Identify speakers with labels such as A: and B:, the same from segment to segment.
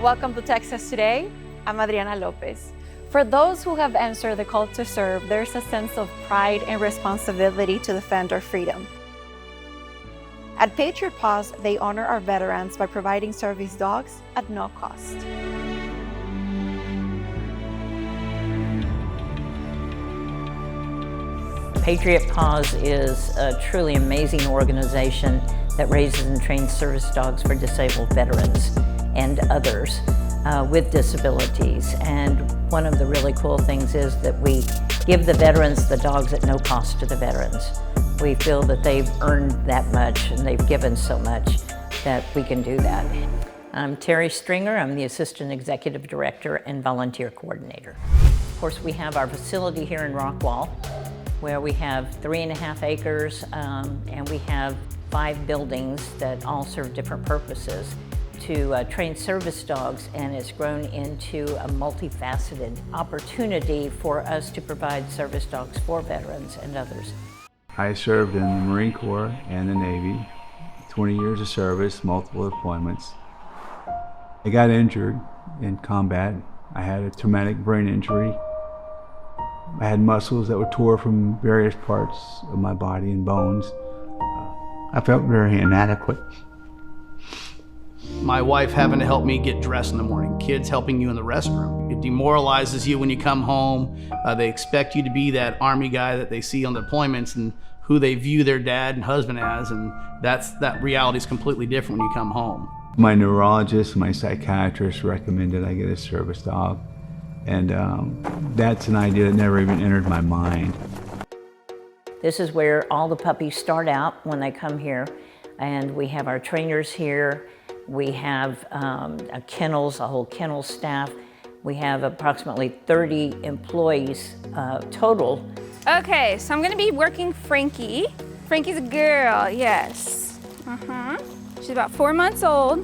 A: Welcome to Texas Today. I'm Adriana Lopez. For those who have answered the call to serve, there's a sense of pride and responsibility to defend our freedom. At Patriot Paws, they honor our veterans by providing service dogs at no cost.
B: Patriot Paws is a truly amazing organization that raises and trains service dogs for disabled veterans and others with disabilities. And one of the really cool things is that we give the veterans the dogs at no cost to the veterans. We feel that they've earned that much and they've given so much that we can do that. I'm Terry Stringer. I'm the Assistant Executive Director and Volunteer Coordinator. Of course, we have our facility here in Rockwall, where we have 3.5 acres and we have 5 buildings that all serve different purposes to train service dogs, and it's grown into a multifaceted opportunity for us to provide service dogs for veterans and others.
C: I served in the Marine Corps and the Navy, 20 years of service, multiple deployments. I got injured in combat. I had a traumatic brain injury. I had muscles that were tore from various parts of my body and bones. I felt very inadequate.
D: My wife having to help me get dressed in the morning, kids helping you in the restroom. It demoralizes you when you come home. They expect you to be that Army guy that they see on deployments and who they view their dad and husband as, and that reality is completely different when you come home.
C: My neurologist, my psychiatrist recommended I get a service dog, and that's an idea that never even entered my mind.
B: This is where all the puppies start out when they come here, and we have our trainers here. We have a whole kennel staff. We have approximately 30 employees total.
E: Okay, so I'm gonna be working Frankie. Frankie's a girl, yes. She's about 4 months old.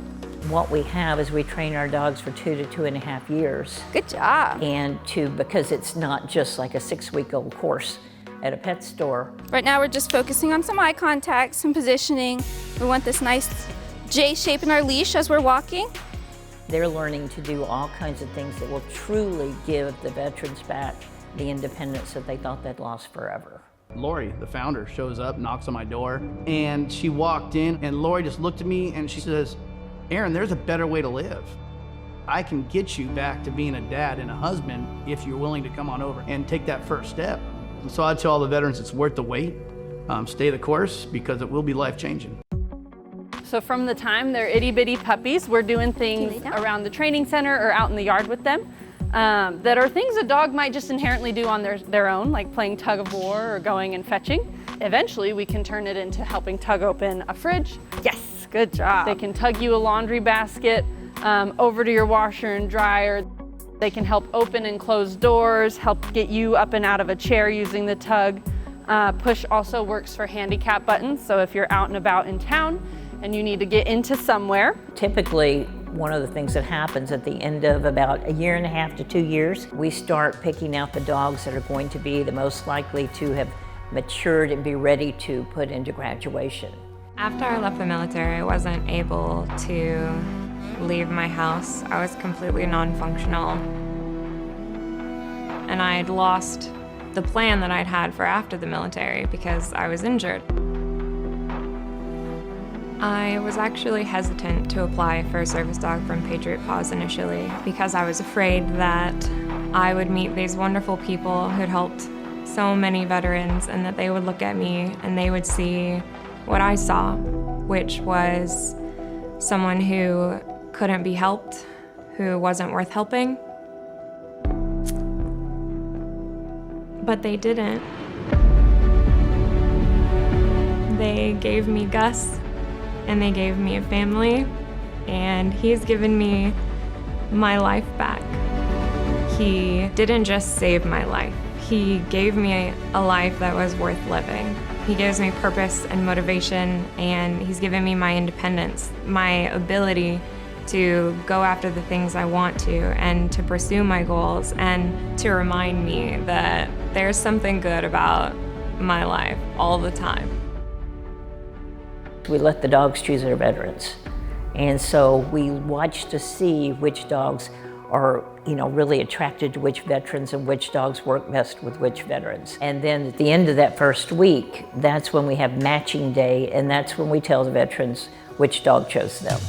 B: What we have is we train our dogs for 2 to 2.5 years.
E: Good job.
B: And because it's not just like a 6-week-old course at a pet store.
E: Right now we're just focusing on some eye contact, some positioning. We want this nice J shape in our leash as we're walking.
B: They're learning to do all kinds of things that will truly give the veterans back the independence that they thought they'd lost forever.
D: Lori, the founder, shows up, knocks on my door, and she walked in, and Lori just looked at me and she says, "Aaron, there's a better way to live. I can get you back to being a dad and a husband if you're willing to come on over and take that first step." And so I tell all the veterans it's worth the wait. Stay the course because it will be life-changing.
A: So from the time they're itty-bitty puppies, we're doing things around the training center or out in the yard with them that are things a dog might just inherently do on their own, like playing tug of war or going and fetching. Eventually, we can turn it into helping tug open a fridge. Yes, good job. They can tug you a laundry basket over to your washer and dryer. They can help open and close doors, help get you up and out of a chair using the tug. Push also works for handicap buttons, so if you're out and about in town and you need to get into somewhere.
B: Typically, one of the things that happens at the end of about 1.5 to 2 years, we start picking out the dogs that are going to be the most likely to have matured and be ready to put into graduation.
F: After I left the military, I wasn't able to leave my house. I was completely non-functional. And I had lost the plan that I'd had for after the military because I was injured. I was actually hesitant to apply for a service dog from Patriot Paws initially because I was afraid that I would meet these wonderful people who'd helped so many veterans and that they would look at me and they would see what I saw, which was someone who couldn't be helped, who wasn't worth helping. But they didn't. They gave me Gus, and they gave me a family, and he's given me my life back. He didn't just save my life. He gave me a life that was worth living. He gives me purpose and motivation, and he's given me my independence, my ability to go after the things I want to and to pursue my goals and to remind me that there's something good about my life all the time.
B: We let the dogs choose their veterans. And so we watch to see which dogs are, really attracted to which veterans and which dogs work best with which veterans. And then at the end of that first week, that's when we have matching day, and that's when we tell the veterans which dog chose them.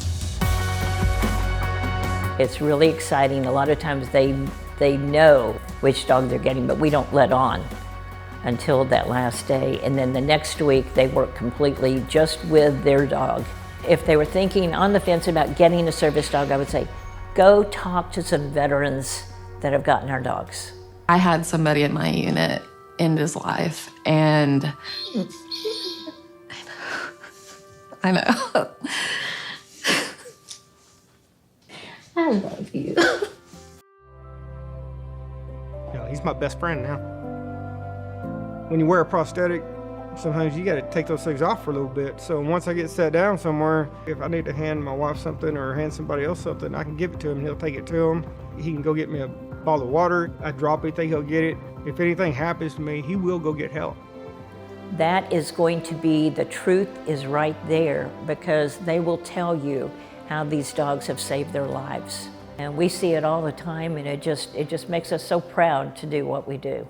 B: It's really exciting. A lot of times they know which dog they're getting, but we don't let on until that last day. And then the next week, they work completely just with their dog. If they were thinking on the fence about getting a service dog, I would say, go talk to some veterans that have gotten our dogs.
G: I had somebody in my unit end his life, and I know.
B: I love you.
H: He's my best friend now. When you wear a prosthetic, sometimes you got to take those things off for a little bit. So once I get sat down somewhere, if I need to hand my wife something or hand somebody else something, I can give it to him and he'll take it to him. He can go get me a bottle of water. I drop anything, he'll get it. If anything happens to me, he will go get help.
B: That is going to be, the truth is right there, because they will tell you how these dogs have saved their lives. And we see it all the time, and it just makes us so proud to do what we do.